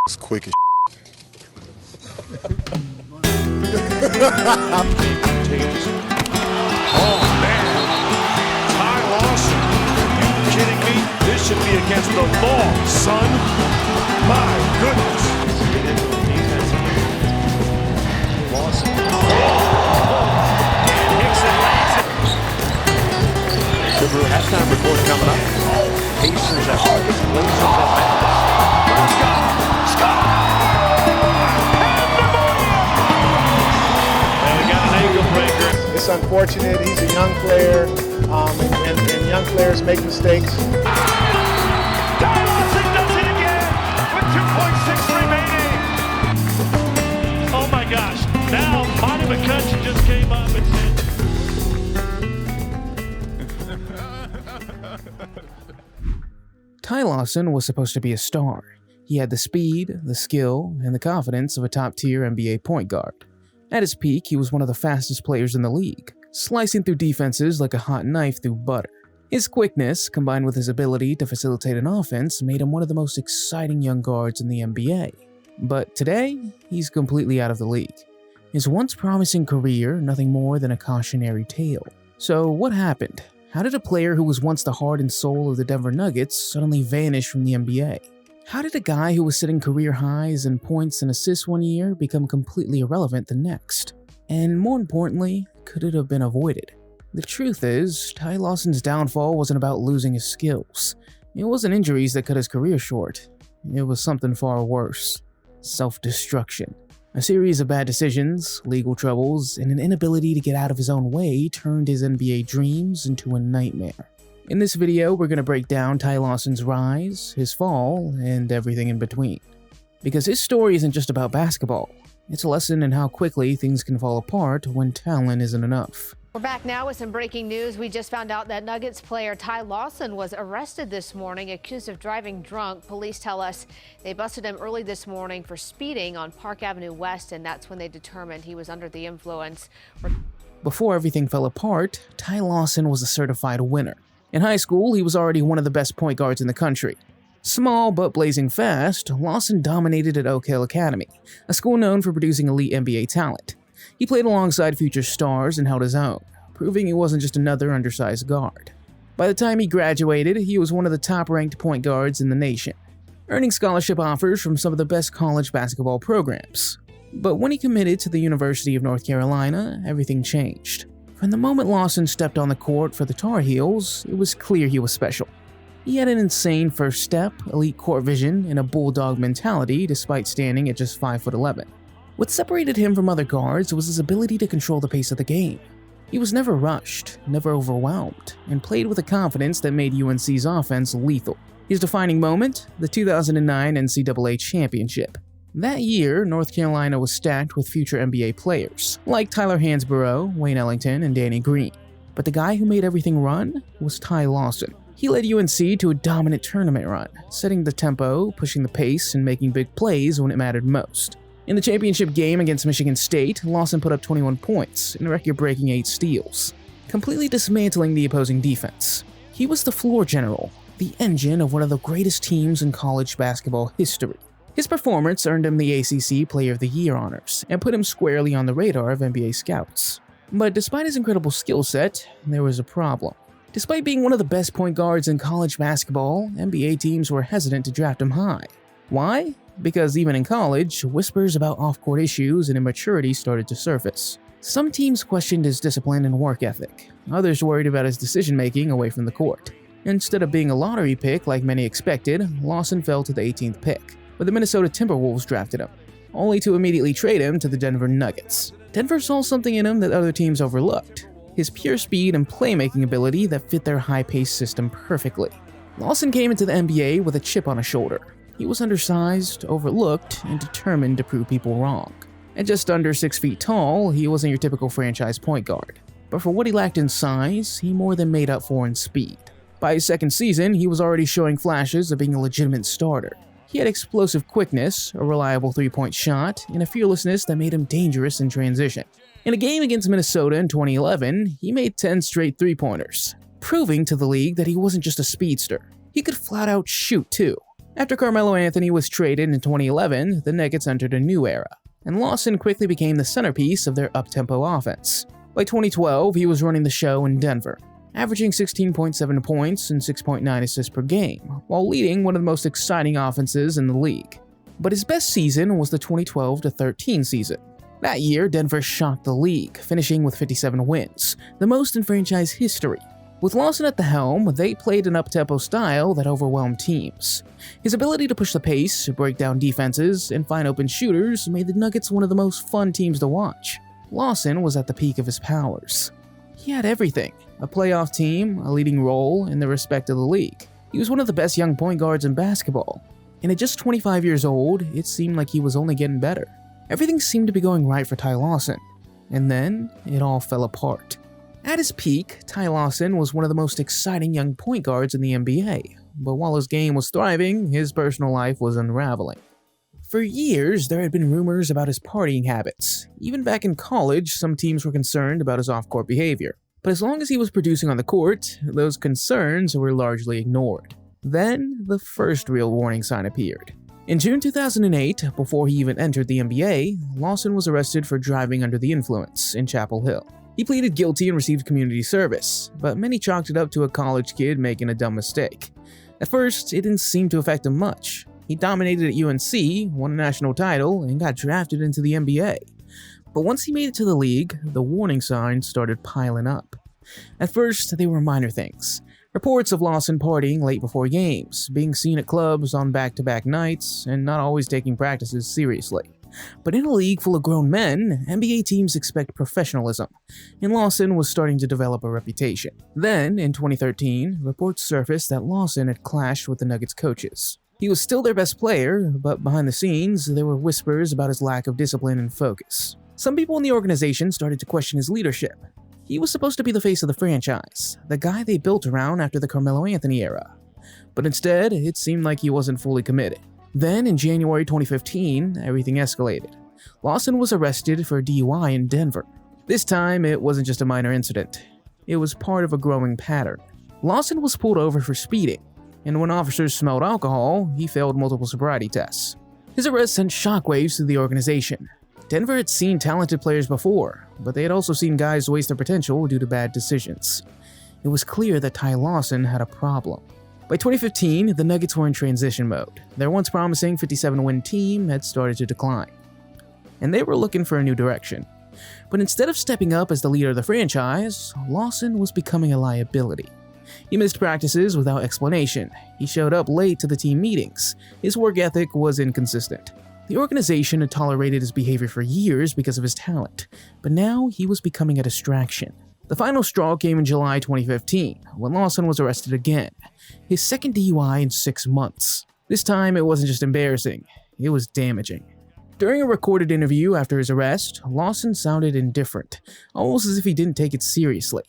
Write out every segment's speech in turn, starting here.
It's quick as Oh, man. Ty Lawson. Are you kidding me? This should be against the law, son. My goodness. Lawson. And Hicks and lands it. Subaru halftime report coming up. Pacers at Harvest Blazers at Memphis. Scott! And we got an ankle breaker. It's unfortunate. He's a young player, and young players make mistakes. Ty Lawson does it again with 2.6 remaining. Oh my gosh. Now, Monty McCutcheon just came up and said, Ty Lawson was supposed to be a star. He had the speed, the skill, and the confidence of a top-tier NBA point guard. At his peak, he was one of the fastest players in the league, slicing through defenses like a hot knife through butter. His quickness, combined with his ability to facilitate an offense, made him one of the most exciting young guards in the NBA. But today, he's completely out of the league. His once promising career, nothing more than a cautionary tale. So what happened? How did a player who was once the heart and soul of the Denver Nuggets suddenly vanish from the NBA? How did a guy who was setting career highs in points and assists one year become completely irrelevant the next? And more importantly, could it have been avoided? The truth is, Ty Lawson's downfall wasn't about losing his skills. It wasn't injuries that cut his career short. It was something far worse. Self-destruction. A series of bad decisions, legal troubles, and an inability to get out of his own way turned his NBA dreams into a nightmare. In this video, we're going to break down Ty Lawson's rise, his fall, and everything in between. Because his story isn't just about basketball. It's a lesson in how quickly things can fall apart when talent isn't enough. We're back now with some breaking news. We just found out that Nuggets player Ty Lawson was arrested this morning, accused of driving drunk. Police tell us they busted him early this morning for speeding on Park Avenue West, and that's when they determined he was under the influence. Before everything fell apart, Ty Lawson was a certified winner. In high school, he was already one of the best point guards in the country. Small but blazing fast, Lawson dominated at Oak Hill Academy, a school known for producing elite NBA talent. He played alongside future stars and held his own, proving he wasn't just another undersized guard. By the time he graduated, he was one of the top-ranked point guards in the nation, earning scholarship offers from some of the best college basketball programs. But when he committed to the University of North Carolina, everything changed. From the moment Lawson stepped on the court for the Tar Heels, it was clear he was special. He had an insane first step, elite court vision, and a bulldog mentality despite standing at just 5'11". What separated him from other guards was his ability to control the pace of the game. He was never rushed, never overwhelmed, and played with a confidence that made UNC's offense lethal. His defining moment? The 2009 NCAA Championship. That year, North Carolina was stacked with future NBA players, like Tyler Hansborough, Wayne Ellington, and Danny Green. But the guy who made everything run was Ty Lawson. He led UNC to a dominant tournament run, setting the tempo, pushing the pace, and making big plays when it mattered most. In the championship game against Michigan State, Lawson put up 21 points and a record-breaking 8 steals, completely dismantling the opposing defense. He was the floor general, the engine of one of the greatest teams in college basketball history. His performance earned him the ACC Player of the Year honors and put him squarely on the radar of NBA scouts. But despite his incredible skill set, there was a problem. Despite being one of the best point guards in college basketball, NBA teams were hesitant to draft him high. Why? Because even in college, whispers about off-court issues and immaturity started to surface. Some teams questioned his discipline and work ethic. Others worried about his decision-making away from the court. Instead of being a lottery pick like many expected, Lawson fell to the 18th pick, where the Minnesota Timberwolves drafted him, only to immediately trade him to the Denver Nuggets. Denver saw something in him that other teams overlooked: his pure speed and playmaking ability that fit their high-paced system perfectly. Lawson came into the NBA with a chip on his shoulder. He was undersized, overlooked, and determined to prove people wrong. At just under 6 feet tall, he wasn't your typical franchise point guard. But for what he lacked in size, he more than made up for in speed. By his second season, he was already showing flashes of being a legitimate starter. He had explosive quickness, a reliable three-point shot, and a fearlessness that made him dangerous in transition. In a game against Minnesota in 2011, he made 10 straight three-pointers, proving to the league that he wasn't just a speedster. He could flat-out shoot too. After Carmelo Anthony was traded in 2011, the Nuggets entered a new era, and Lawson quickly became the centerpiece of their up-tempo offense. By 2012, he was running the show in Denver, averaging 16.7 points and 6.9 assists per game, while leading one of the most exciting offenses in the league. But his best season was the 2012-13 season. That year, Denver shocked the league, finishing with 57 wins, the most in franchise history. With Lawson at the helm, they played an up-tempo style that overwhelmed teams. His ability to push the pace, break down defenses, and find open shooters made the Nuggets one of the most fun teams to watch. Lawson was at the peak of his powers. He had everything: a playoff team, a leading role, and the respect of the league. He was one of the best young point guards in basketball. And at just 25 years old, it seemed like he was only getting better. Everything seemed to be going right for Ty Lawson. And then, it all fell apart. At his peak, Ty Lawson was one of the most exciting young point guards in the NBA. But while his game was thriving, his personal life was unraveling. For years, there had been rumors about his partying habits. Even back in college, some teams were concerned about his off-court behavior. But as long as he was producing on the court, those concerns were largely ignored. Then, the first real warning sign appeared. In June 2008, before he even entered the NBA, Lawson was arrested for driving under the influence in Chapel Hill. He pleaded guilty and received community service, but many chalked it up to a college kid making a dumb mistake. At first, it didn't seem to affect him much. He dominated at UNC, won a national title, and got drafted into the NBA. But once he made it to the league, the warning signs started piling up. At first, they were minor things. Reports of Lawson partying late before games, being seen at clubs on back-to-back nights, and not always taking practices seriously. But in a league full of grown men, NBA teams expect professionalism, and Lawson was starting to develop a reputation. Then, in 2013, reports surfaced that Lawson had clashed with the Nuggets coaches. He was still their best player, but behind the scenes, there were whispers about his lack of discipline and focus. Some people in the organization started to question his leadership. He was supposed to be the face of the franchise, the guy they built around after the Carmelo Anthony era. But instead, it seemed like he wasn't fully committed. Then, in January 2015, everything escalated. Lawson was arrested for DUI in Denver. This time, it wasn't just a minor incident. It was part of a growing pattern. Lawson was pulled over for speeding, and when officers smelled alcohol, he failed multiple sobriety tests. His arrest sent shockwaves through the organization. Denver had seen talented players before, but they had also seen guys waste their potential due to bad decisions. It was clear that Ty Lawson had a problem. By 2015, the Nuggets were in transition mode. Their once promising 57-win team had started to decline, and they were looking for a new direction. But instead of stepping up as the leader of the franchise, Lawson was becoming a liability. He missed practices without explanation. He showed up late to the team meetings. His work ethic was inconsistent. The organization had tolerated his behavior for years because of his talent, but now he was becoming a distraction. The final straw came in July 2015, when Lawson was arrested again, his second DUI in 6 months. This time, it wasn't just embarrassing, it was damaging. During a recorded interview after his arrest, Lawson sounded indifferent, almost as if he didn't take it seriously.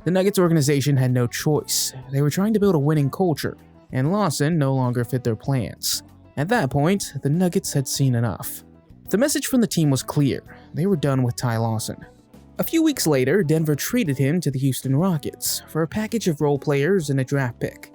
The Nuggets organization had no choice. They were trying to build a winning culture, and Lawson no longer fit their plans. At that point, the Nuggets had seen enough. The message from the team was clear. They were done with Ty Lawson. A few weeks later, Denver traded him to the Houston Rockets for a package of role players and a draft pick.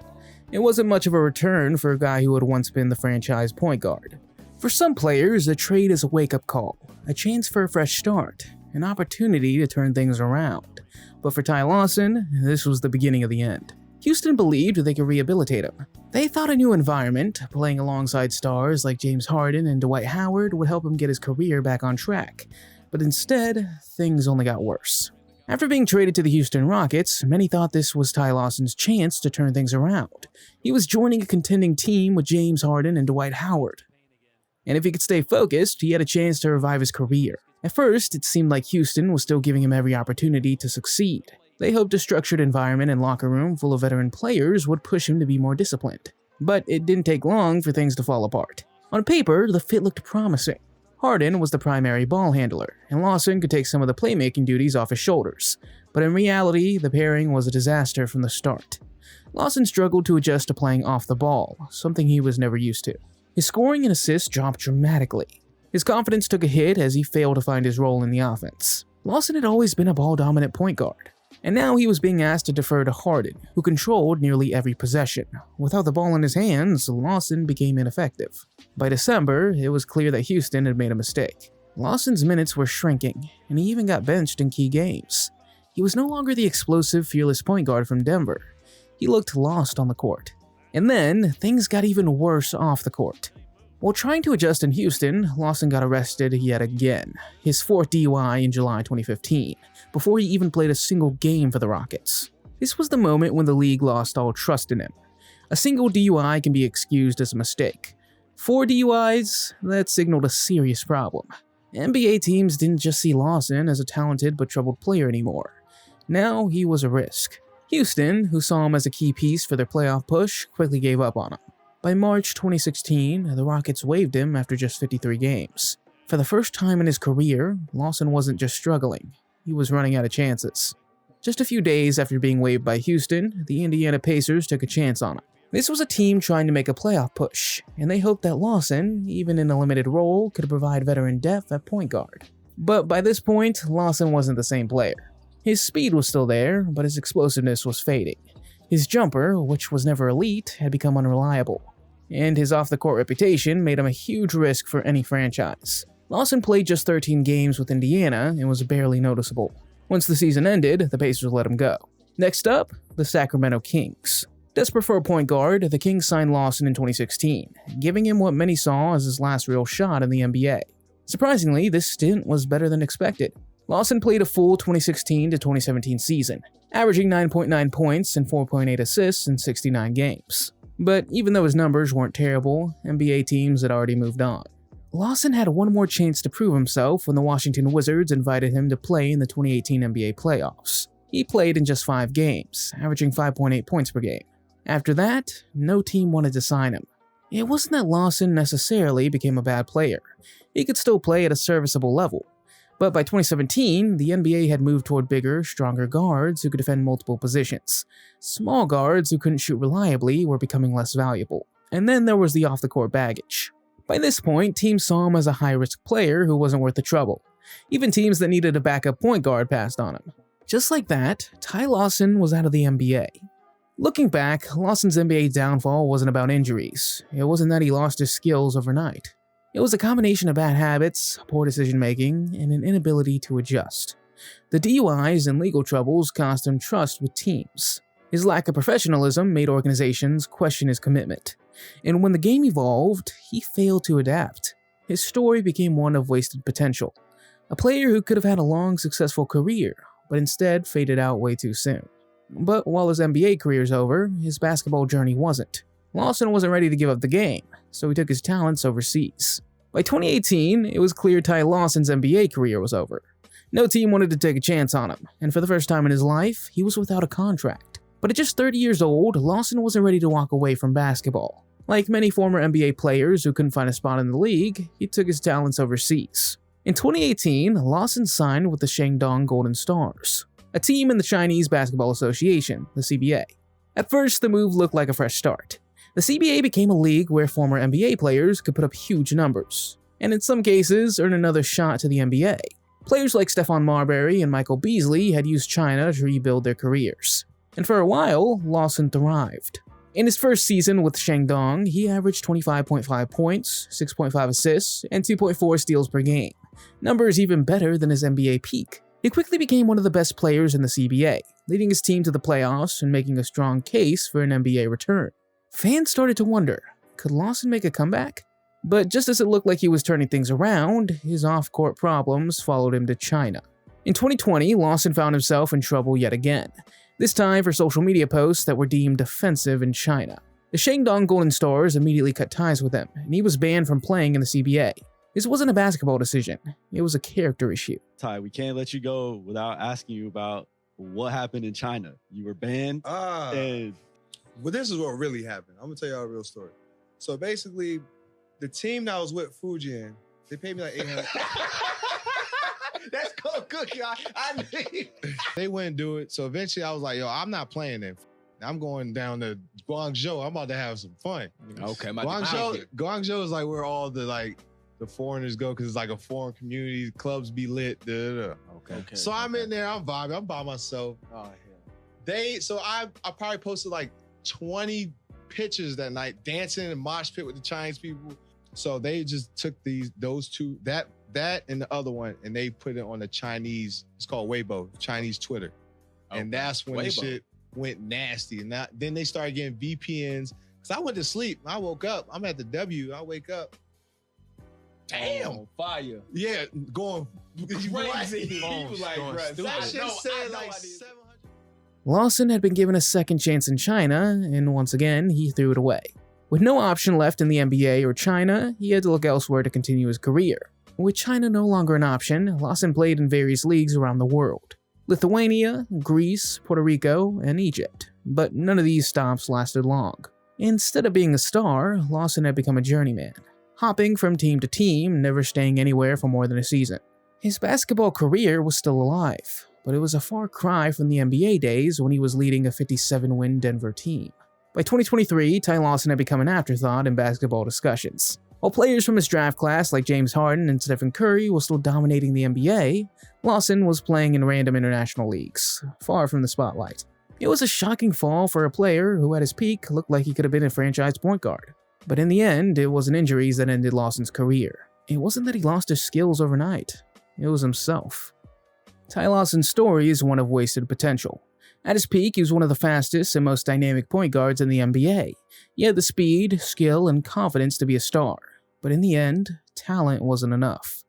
It wasn't much of a return for a guy who had once been the franchise point guard. For some players, the trade is a wake-up call, a chance for a fresh start, an opportunity to turn things around. But for Ty Lawson, this was the beginning of the end. Houston believed they could rehabilitate him. They thought a new environment, playing alongside stars like James Harden and Dwight Howard, would help him get his career back on track. But instead, things only got worse. After being traded to the Houston Rockets, many thought this was Ty Lawson's chance to turn things around. He was joining a contending team with James Harden and Dwight Howard. And if he could stay focused, he had a chance to revive his career. At first, it seemed like Houston was still giving him every opportunity to succeed. They hoped a structured environment and locker room full of veteran players would push him to be more disciplined. But it didn't take long for things to fall apart. On paper, the fit looked promising. Harden was the primary ball handler, and Lawson could take some of the playmaking duties off his shoulders. But in reality, the pairing was a disaster from the start. Lawson struggled to adjust to playing off the ball, something he was never used to. His scoring and assists dropped dramatically. His confidence took a hit as he failed to find his role in the offense. Lawson had always been a ball-dominant point guard. And now he was being asked to defer to Harden, who controlled nearly every possession. Without the ball in his hands, Lawson became ineffective. By December, it was clear that Houston had made a mistake. Lawson's minutes were shrinking, and he even got benched in key games. He was no longer the explosive, fearless point guard from Denver. He looked lost on the court. And then, things got even worse off the court. While trying to adjust in Houston, Lawson got arrested yet again, his 4th DUI in July 2015, before he even played a single game for the Rockets. This was the moment when the league lost all trust in him. A single DUI can be excused as a mistake. 4 DUIs? That signaled a serious problem. NBA teams didn't just see Lawson as a talented but troubled player anymore. Now he was a risk. Houston, who saw him as a key piece for their playoff push, quickly gave up on him. By March 2016, the Rockets waived him after just 53 games. For the first time in his career, Lawson wasn't just struggling, he was running out of chances. Just a few days after being waived by Houston, the Indiana Pacers took a chance on him. This was a team trying to make a playoff push, and they hoped that Lawson, even in a limited role, could provide veteran depth at point guard. But by this point, Lawson wasn't the same player. His speed was still there, but his explosiveness was fading. His jumper, which was never elite, had become unreliable. And his off-the-court reputation made him a huge risk for any franchise. Lawson played just 13 games with Indiana and was barely noticeable. Once the season ended, the Pacers let him go. Next up, the Sacramento Kings. Desperate for a point guard, the Kings signed Lawson in 2016, giving him what many saw as his last real shot in the NBA. Surprisingly, this stint was better than expected. Lawson played a full 2016 to 2017 season, averaging 9.9 points and 4.8 assists in 69 games. But even though his numbers weren't terrible, NBA teams had already moved on. Lawson had one more chance to prove himself when the Washington Wizards invited him to play in the 2018 NBA playoffs. He played in just 5 games, averaging 5.8 points per game. After that, no team wanted to sign him. It wasn't that Lawson necessarily became a bad player. He could still play at a serviceable level. But by 2017, the NBA had moved toward bigger, stronger guards who could defend multiple positions. Small guards who couldn't shoot reliably were becoming less valuable. And then there was the off-the-court baggage. By this point, teams saw him as a high-risk player who wasn't worth the trouble. Even teams that needed a backup point guard passed on him. Just like that, Ty Lawson was out of the NBA. Looking back, Lawson's NBA downfall wasn't about injuries. It wasn't that he lost his skills overnight. It was a combination of bad habits, poor decision-making, and an inability to adjust. The DUIs and legal troubles cost him trust with teams. His lack of professionalism made organizations question his commitment. And when the game evolved, he failed to adapt. His story became one of wasted potential. A player who could have had a long, successful career, but instead faded out way too soon. But while his NBA career's over, his basketball journey wasn't. Lawson wasn't ready to give up the game, so he took his talents overseas. By 2018, it was clear Ty Lawson's NBA career was over. No team wanted to take a chance on him, and for the first time in his life, he was without a contract. But at just 30 years old, Lawson wasn't ready to walk away from basketball. Like many former NBA players who couldn't find a spot in the league, he took his talents overseas. In 2018, Lawson signed with the Shandong Golden Stars, a team in the Chinese Basketball Association, the CBA. At first, the move looked like a fresh start. The CBA became a league where former NBA players could put up huge numbers, and in some cases earn another shot to the NBA. Players like Stephon Marbury and Michael Beasley had used China to rebuild their careers. And for a while, Lawson thrived. In his first season with Shandong, he averaged 25.5 points, 6.5 assists, and 2.4 steals per game. Numbers even better than his NBA peak. He quickly became one of the best players in the CBA, leading his team to the playoffs and making a strong case for an NBA return. Fans started to wonder, could Lawson make a comeback? But just as it looked like he was turning things around, his off-court problems followed him to China. In 2020, Lawson found himself in trouble yet again, this time for social media posts that were deemed offensive in China. The Shandong Golden Stars immediately cut ties with him, and he was banned from playing in the CBA. This wasn't a basketball decision, it was a character issue. Ty, we can't let you go without asking you about what happened in China. You were banned, and... Well, this is what really happened. I'm gonna tell y'all a real story. So basically, the team that I was with, Fujian, they paid me like $800. That's called cookie. I need. They wouldn't do it. So eventually I was like, yo, I'm not playing that. I'm going down to Guangzhou. I'm about to have some fun. Okay, Guangzhou is like where all the like the foreigners go because it's like a foreign community. Clubs be lit. Okay. So I'm in there. I'm vibing. I'm by myself. Oh, hell. I probably posted like 20 pictures that night dancing in mosh pit with the Chinese people. So they just took those two, that and the other one, and they put it on the Chinese, it's called Weibo, Chinese Twitter. And that's when the shit went nasty. And then they started getting VPNs. Cause I went to sleep. I woke up. I'm at the W. I wake up. Damn. Fire. Yeah, going Crazy. He was like, bro, that shit said like 700. Lawson had been given a second chance in China, and once again, he threw it away. With no option left in the NBA or China, he had to look elsewhere to continue his career. With China no longer an option, Lawson played in various leagues around the world. Lithuania, Greece, Puerto Rico, and Egypt. But none of these stops lasted long. Instead of being a star, Lawson had become a journeyman, hopping from team to team, never staying anywhere for more than a season. His basketball career was still alive, but it was a far cry from the NBA days when he was leading a 57-win Denver team. By 2023, Ty Lawson had become an afterthought in basketball discussions. While players from his draft class like James Harden and Stephen Curry were still dominating the NBA, Lawson was playing in random international leagues, far from the spotlight. It was a shocking fall for a player who at his peak looked like he could have been a franchise point guard. But in the end, it wasn't injuries that ended Lawson's career. It wasn't that he lost his skills overnight. It was himself. Ty Lawson's story is one of wasted potential. At his peak, he was one of the fastest and most dynamic point guards in the NBA. He had the speed, skill, and confidence to be a star. But in the end, talent wasn't enough.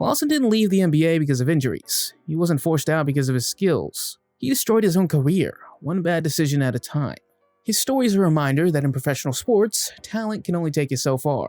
Lawson didn't leave the NBA because of injuries. He wasn't forced out because of his skills. He destroyed his own career, one bad decision at a time. His story is a reminder that in professional sports, talent can only take you so far.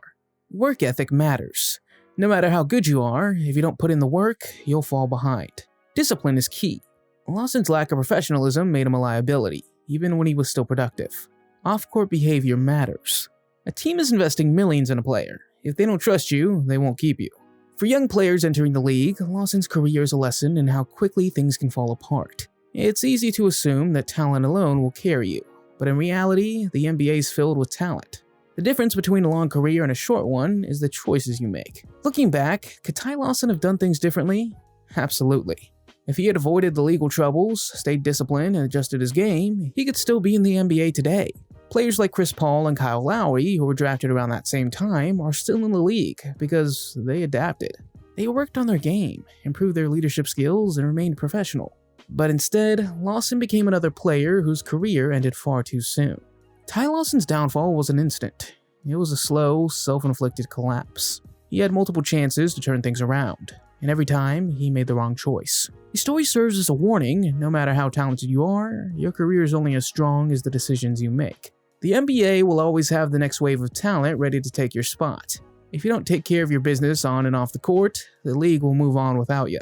Work ethic matters. No matter how good you are, if you don't put in the work, you'll fall behind. Discipline is key. Lawson's lack of professionalism made him a liability, even when he was still productive. Off-court behavior matters. A team is investing millions in a player. If they don't trust you, they won't keep you. For young players entering the league, Lawson's career is a lesson in how quickly things can fall apart. It's easy to assume that talent alone will carry you, but in reality, the NBA is filled with talent. The difference between a long career and a short one is the choices you make. Looking back, could Ty Lawson have done things differently? Absolutely. If he had avoided the legal troubles, stayed disciplined, and adjusted his game, he could still be in the NBA today. Players like Chris Paul and Kyle Lowry, who were drafted around that same time, are still in the league because they adapted. They worked on their game, improved their leadership skills, and remained professional. But instead, Lawson became another player whose career ended far too soon. Ty Lawson's downfall wasn't instant. It was a slow, self-inflicted collapse. He had multiple chances to turn things around, and every time, he made the wrong choice. His story serves as a warning: no matter how talented you are, your career is only as strong as the decisions you make. The NBA will always have the next wave of talent ready to take your spot. If you don't take care of your business on and off the court, the league will move on without you.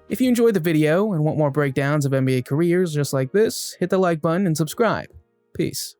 If you enjoyed the video and want more breakdowns of NBA careers just like this, hit the like button and subscribe. Peace.